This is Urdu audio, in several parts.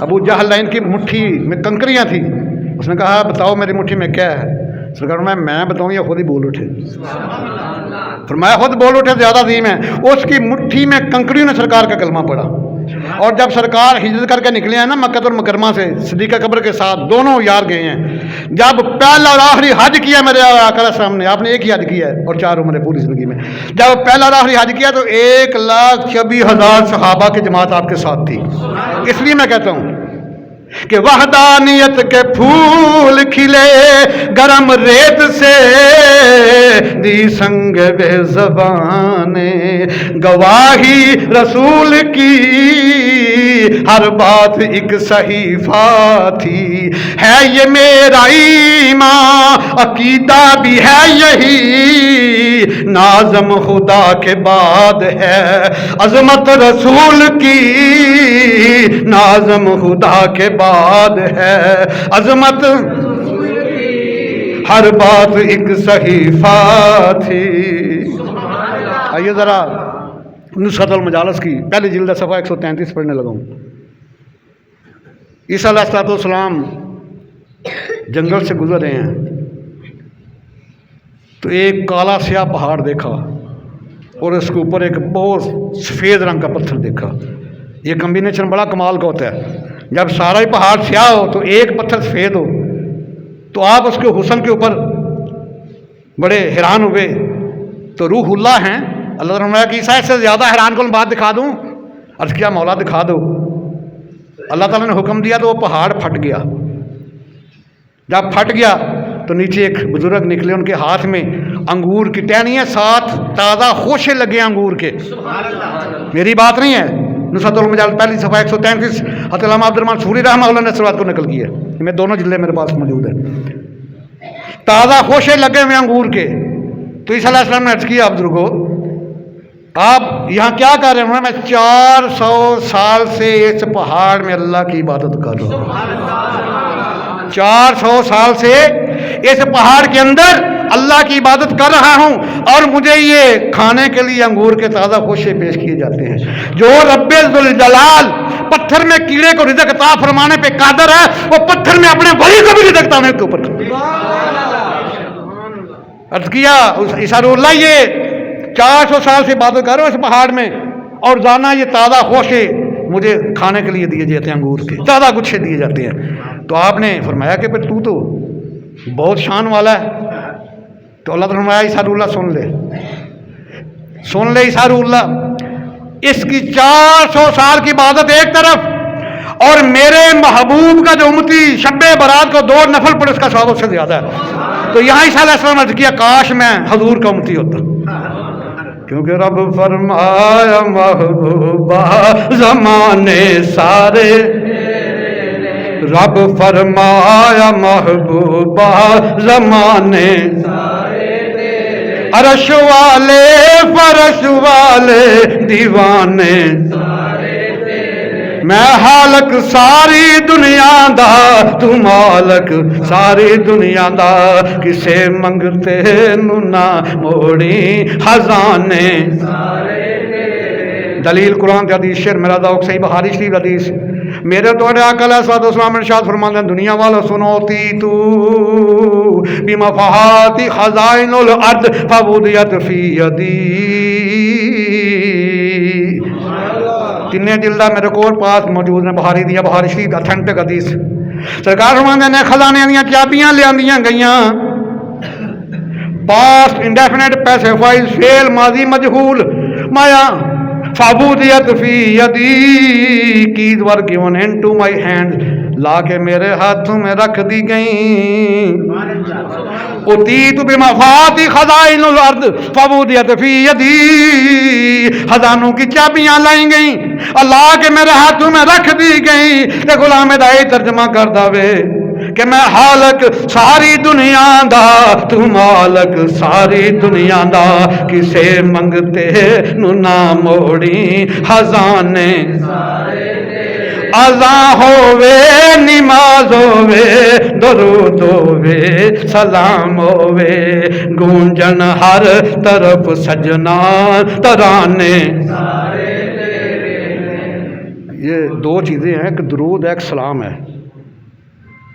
ابو جہل لائن کی مٹھی میں کنکریاں تھیں. اس نے کہا بتاؤ میری مٹھی میں کیا ہے. سرکار میں بتاؤں یا خود ہی بول اٹھے. فرمایا خود بول اٹھے زیادہ عظیم ہے. اس کی مٹھی میں کنکریوں نے سرکار کا کلمہ پڑھا. اور جب سرکار ہجرت کر کے نکلے ہیں نا مکہ المکرمہ سے صدیقہ قبر کے ساتھ, دونوں یار گئے ہیں. جب پہلا اور آخری حج کیا میرے آقا علیہ السلام نے, آپ نے ایک ہی حج کیا ہے اور 4 عمریں پوری زندگی میں, جب پہلا اور آخری حج کیا تو 1,26,000 صحابہ کی جماعت آپ کے ساتھ تھی. اس لیے میں کہتا ہوں کہ وحدانیت کے پھول کھلے گرم ریت سے دی سنگ بے زبان, گواہی رسول کی ہر بات ایک صحیفہ تھی. ہے یہ میرا ایمان عقیدہ بھی ہے یہی, نازم خدا کے بعد ہے عظمت رسول کی, نازم خدا کے بعد ہے عظمت, ہر بات ایک صحیفہ تھی. آئیے ذرا نصرت المجالس کی پہلی جلد صفحہ 133 پڑھنے لگا ہوں. عیسیٰ علیہ السلام جنگل سے گزر رہے ہیں تو ایک کالا سیاہ پہاڑ دیکھا اور اس کے اوپر ایک بہت سفید رنگ کا پتھر دیکھا. یہ کمبینیشن بڑا کمال کا ہوتا ہے. جب سارا ہی پہاڑ سیاہ ہو تو ایک پتھر سفید ہو تو آپ اس کے حسن کے اوپر بڑے حیران ہوئے. تو روح اللہ ہیں, اللہ تعالیٰ نے کہ عیسیٰ سے زیادہ حیران کو بات دکھا دوں. عرض کیا مولا دکھا دو. اللہ تعالیٰ نے حکم دیا تو وہ پہاڑ پھٹ گیا. جب پھٹ گیا تو نیچے ایک بزرگ نکلے, ان کے ہاتھ میں انگور کی ٹہنیاں, 7 تازہ خوشے لگے انگور کے. میری بات نہیں ہے, نصرت المجالس پہلی صفحہ 133 حضرت علامہ عبدالرحمن سوری رحمہ اللہ نے اس بات کو نقل کی ہے. میں دونوں جلدیں میرے پاس موجود ہیں. تازہ خوشے لگے ہوئے انگور کے. تو عیسیٰ علیہ السلام نے عرض کیا بزرگو آپ یہاں کیا کر رہے ہیں؟ میں 400 سال سے اس پہاڑ میں اللہ کی عبادت کر رہا ہوں. 400 سال سے اس پہاڑ کے اندر اللہ کی عبادت کر رہا ہوں اور مجھے یہ کھانے کے لیے انگور کے تازہ خوشے پیش کیے جاتے ہیں. جو رب ذوالجلال پتھر میں کیڑے کو رزق عطا فرمانے پہ قادر ہے, وہ پتھر میں اپنے ولی کو بھی رزق عطا کے اوپر. عرض کیا عیسیٰ روح اللہ یہ 400 سال سے عبادت کر رہا ہوں اس پہاڑ میں, اور جانا یہ تازہ خوشے مجھے کھانے کے لیے دیے جاتے ہیں, انگور کے تازہ گچھے دیے جاتے ہیں. تو آپ نے فرمایا کہ پھر تو بہت شان والا ہے. تو اللہ تعالیٰ نے فرمایا عیسیٰ روح اللہ سن لے عیسیٰ روح اللہ, اس کی 400 سال کی عبادت ایک طرف, اور میرے محبوب کا جو امتی شب برات کو 2 نفل پڑے اس کا ثواب اس سے زیادہ ہے. تو یہاں عیسیٰ علیہ السلام نے کیا کاش میں حضور کا امتی ہوتا, کیونکہ رب فرمایا محبوبہ زمانے سارے, رب فرمایا محبوبہ زمانے عرش والے فرش والے دیوانے, میں حالک ساری دنیا دا تو مالک ساری دنیا دا, کسے منگتے نو نہ موڑی خزانے. دلیل قرآن کی حدیث شعر میرا ذوق صحیح بخاری شریف حدیث. میرے تو آقا علیہ الصلوۃ والسلام ارشاد فرماتے ہیں دنیا والا سنو تی تو بمفاحات خزائن الارض فودیت فی یدی. 3 جلدہ میرے کو پاس موجود ہیں بخاری دیا بخاری شریف اتھینٹک حدیث. سرکار فرماتے ہیں خزانے دیا چابیاں لیاندیاں گئیاں, پاسٹ انڈیفینٹ پیسیفائز فعل ماضی مجہول مایا فابودیت فی یدی, keys were given into my hand, لا کے میرے ہاتھوں میں رکھ دی گئیں. اتیت بمفاتیح خزائن الارض فودیت فی یدی, خزانوں کی چابیاں لائی گئیں اللہ کے میرے ہاتھوں میں رکھ دی گئیں. تے غلام دائی ترجمہ کر داوے کہ میں حالک ساری دنیا دا تو مالک ساری دنیا دا, کسے منگتے نو نہ موڑی خزانے. اذان ہووے نماز ہووے درود ہووے سلام ہووے, گونجن ہر طرف سجنا ترانے. یہ دو چیزیں ہیں کہ درود ایک سلام ہے،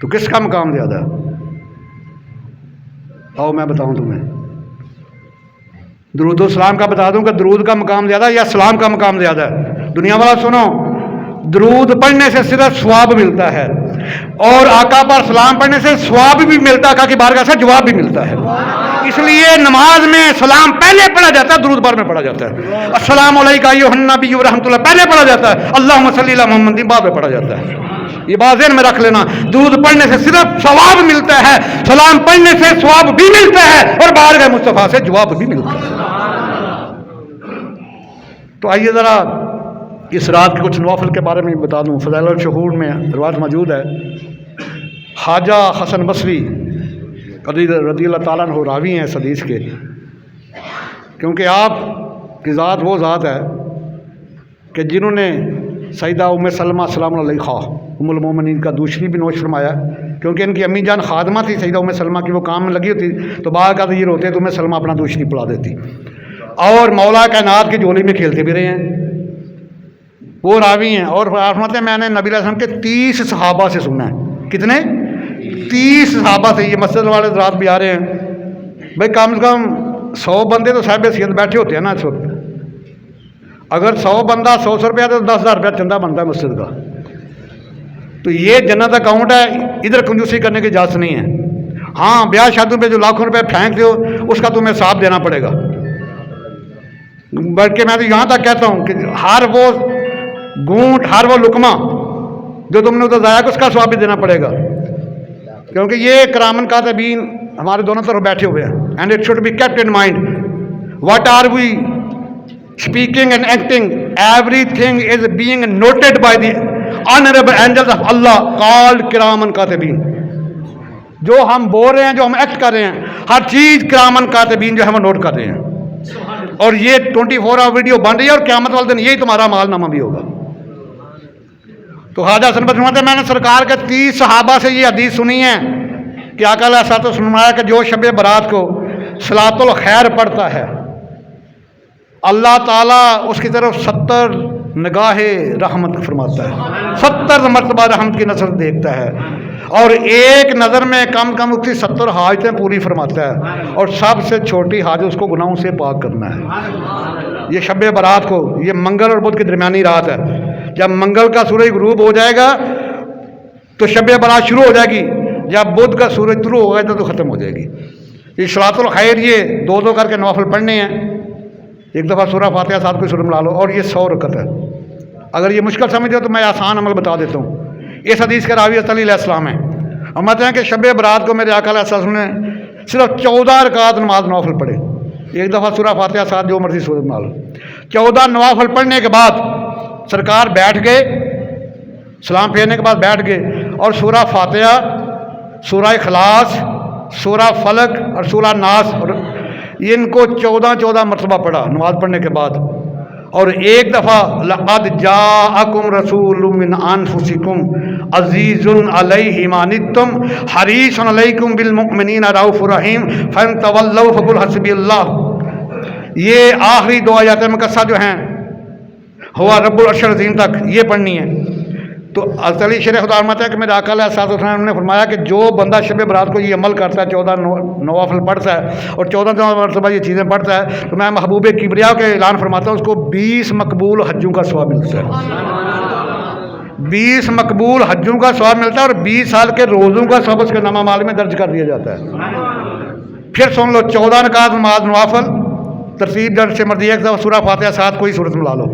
تو کس کا مقام زیادہ ہے؟ آؤ میں بتاؤں تمہیں، درود و سلام کا بتا دوں کہ درود کا مقام زیادہ ہے یا سلام کا مقام زیادہ ہے؟ دنیا والا سنو، درود پڑھنے سے صرف ثواب ملتا ہے، اور آقا پر سلام پڑھنے سے ثواب بھی ملتا ہے، آقا کی بارگاہ سے جواب بھی ملتا ہے۔ اس لیے نماز میں سلام پہلے پڑھا جاتا ہے، درود بعد میں پڑھا جاتا ہے۔ السلام علیکم ایھا النبی ورحمۃ اللہ پہلے پڑھا جاتا ہے، اللہم صلی علی محمد بعد میں پڑھا جاتا ہے۔ یہ بات ذہن میں رکھ لینا، درود پڑھنے سے صرف ثواب ملتا ہے، سلام پڑھنے سے ثواب بھی ملتا ہے اور بارگاہ مصطفیٰ سے جواب بھی ملتا ہے۔ تو آئیے ذرا اس رات کے کچھ نوافل کے بارے میں بتا دوں۔ فضائل الشہور میں روایت موجود ہے، خواجہ حسن بصری رضی اللہ تعالیٰ عنہ راوی ہیں اس حدیث کے، کیونکہ آپ کی ذات وہ ذات ہے کہ جنہوں نے سیدہ ام سلمہ سلام اللہ علیہا ام المومنین کا دوسری بھی نوش فرمایا، کیونکہ ان کی امی جان خادمہ تھی سیدہ ام سلمہ کی، وہ کام میں لگی ہوتی تو بعد کا یہ روتے تو ام سلمہ اپنا دوسری پلا دیتی، اور مولا کائنات کی جھولی میں کھیلتے بھی رہے ہیں، وہ راوی ہیں۔ اور فرماتے ہیں میں نے نبی علیہ السلام کے 30 صحابہ سے سنا ہے۔ کتنے؟ 30 صحابہ سے۔ یہ مسجد والے رات بھی آ رہے ہیں بھائی، کم سے کم 100 بندے تو صاحب حیثیت بیٹھے ہوتے ہیں نا اس وقت۔ اگر 100 بندہ 100 روپیہ تو 10,000 روپیہ چندہ بنتا ہے مسجد کا، تو یہ جنت اکاؤنٹ ہے، ادھر کنجوسی کرنے کی اجازت نہیں ہے۔ ہاں، بیاہ شادیوں پہ جو لاکھوں روپے پھینک دو اس کا تمہیں حساب دینا پڑے گا، بلکہ میں تو یہاں تک کہتا ہوں کہ ہر وہ گونٹ، ہر وہ لقمہ جو تم نے ادھر ضائع اس کا ثواب بھی دینا پڑے گا، کیونکہ یہ کرامن کاتبین ہمارے دونوں طرف بیٹھے ہوئے ہیں۔ And it should be kept in mind what are we speaking and acting, everything is being noted by the honourable angels of Allah called کرامن کاتبین۔ جو ہم بول رہے ہیں، جو ہم ایکٹ کر رہے ہیں، ہر چیز کرامن کاتبین جو ہے وہ نوٹ کر رہے ہیں، اور یہ 24 آور ویڈیو بن رہی ہے، اور قیامت والے دن یہی تمہارا مال نامہ بھی ہوگا۔ تو خواجہ حسن بصری فرماتے ہیں میں نے سرکار کے 30 صحابہ سے یہ حدیث سنی ہے کہ آقا علیہ الصلوۃ والسلام نے فرمایا کہ جو شب برات کو صلاۃ الخیر پڑھتا ہے، اللہ تعالیٰ اس کی طرف 70 نگاہ رحمت فرماتا ہے، 70 مرتبہ رحمت کی نظر دیکھتا ہے، اور ایک نظر میں کم اس کی 70 حاجتیں پوری فرماتا ہے، اور سب سے چھوٹی حاجت اس کو گناہوں سے پاک کرنا ہے۔ یہ شب برات کو، یہ منگل اور بدھ کی درمیانی رات ہے۔ جب منگل کا سورج غروب ہو جائے گا تو شب برات شروع ہو جائے گی، جب بدھ کا سورج طلوع ہو گیا تو ختم ہو جائے گی۔ یہ صلاۃ الخیر یہ 2 کر کے نوافل پڑھنے ہیں، ایک دفعہ سورہ فاتحہ ساتھ کوئی سورہ ملا لو، اور یہ 100 رکعت ہے۔ اگر یہ مشکل سمجھتے ہو تو میں آسان عمل بتا دیتا ہوں۔ اس حدیث کے راوی علی علیہ السلام ہیں، فرماتے ہیں کہ شب برات کو میرے آقا علیہ السلام نے صرف 14 رکعت نماز نوافل پڑھے، ایک دفعہ سورہ فاتحہ ساتھ جو مرضی سورہ ملا لو۔ 14 نوافل پڑھنے کے بعد سرکار بیٹھ گئے، سلام پھیرنے کے بعد بیٹھ گئے، اور سورہ فاتحہ، سورہ اخلاص، سورہ فلق اور سورہ ناس، اور ان کو 14 مرتبہ پڑھا نماز پڑھنے کے بعد، اور ایک دفعہ لقد جاءکم رسول من انفسکم عزیز علیہ ما عنتم حریص علیکم بالمؤمنین رؤوف رحیم فان تولوا فقل حسبی اللہ۔ یہ آخری 2 آیات مقدسہ جو ہیں ہوا رب العرش العظیم تک یہ پڑھنی ہے۔ تو علی شیخ خدا فرماتا ہے کہ میرے آقا علیہ السلام نے فرمایا کہ جو بندہ شب برات کو یہ عمل کرتا ہے، 14 نوافل پڑھتا ہے اور 14 مرتبہ یہ چیزیں پڑھتا ہے، تو میں محبوب کبریا کے اعلان فرماتا ہوں اس کو 20 مقبول حجوں کا ثواب ملتا ہے، 20 مقبول حجوں کا ثواب ملتا ہے، اور 20 سال کے روزوں کا ثواب اس کے نامہ مال میں درج کر دیا جاتا ہے۔ پھر سن لو، 14 رکعت نماز نوافل ترتیب جب سے مرضی، ایک دفعہ سورہ فاتحہ ساتھ کوئی صورت ملا لو،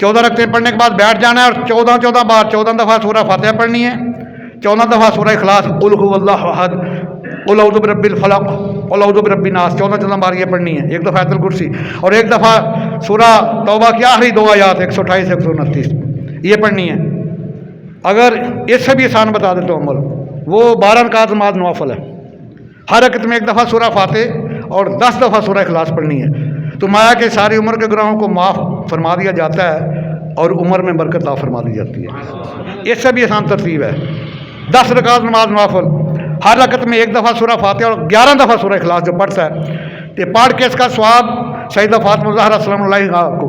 14 رکعتیں پڑھنے کے بعد بیٹھ جانا ہے، اور 14 بار 14 دفعہ سورہ فاتحہ پڑھنی ہے، 14 دفعہ سورہ اخلاص، قل هو اللہ احد، قل اعوذ برب الفلق، قل اعوذ برب الناس، 14 بار یہ پڑھنی ہے، ایک دفعہ آیت الکرسی، اور ایک دفعہ سورہ توبہ کی آخری 2 آیات 128 129 یہ پڑھنی ہے۔ اگر اس سے بھی آسان بتا دیتا ہوں عمل، وہ 12 رکعت نماز نوافل ہے، ہر رکعت میں ایک دفعہ سورہ فاتح اور 10 دفعہ سورہ اخلاص پڑھنی ہے، تو مایا کہ ساری عمر کے گناہوں کو معاف فرما دیا جاتا ہے اور عمر میں برکت عطا فرما دی جاتی ہے۔ اس سے بھی آسان ترتیب ہے، 10 رکعت نماز نوافل، ہر رکعت میں ایک دفعہ سورہ فاتحہ اور 11 دفعہ سورہ اخلاص جو پڑھتا ہے، یہ پڑھ کے اس کا ثواب سیدہ فاطمہ زہرا سلام اللہ علیہا کو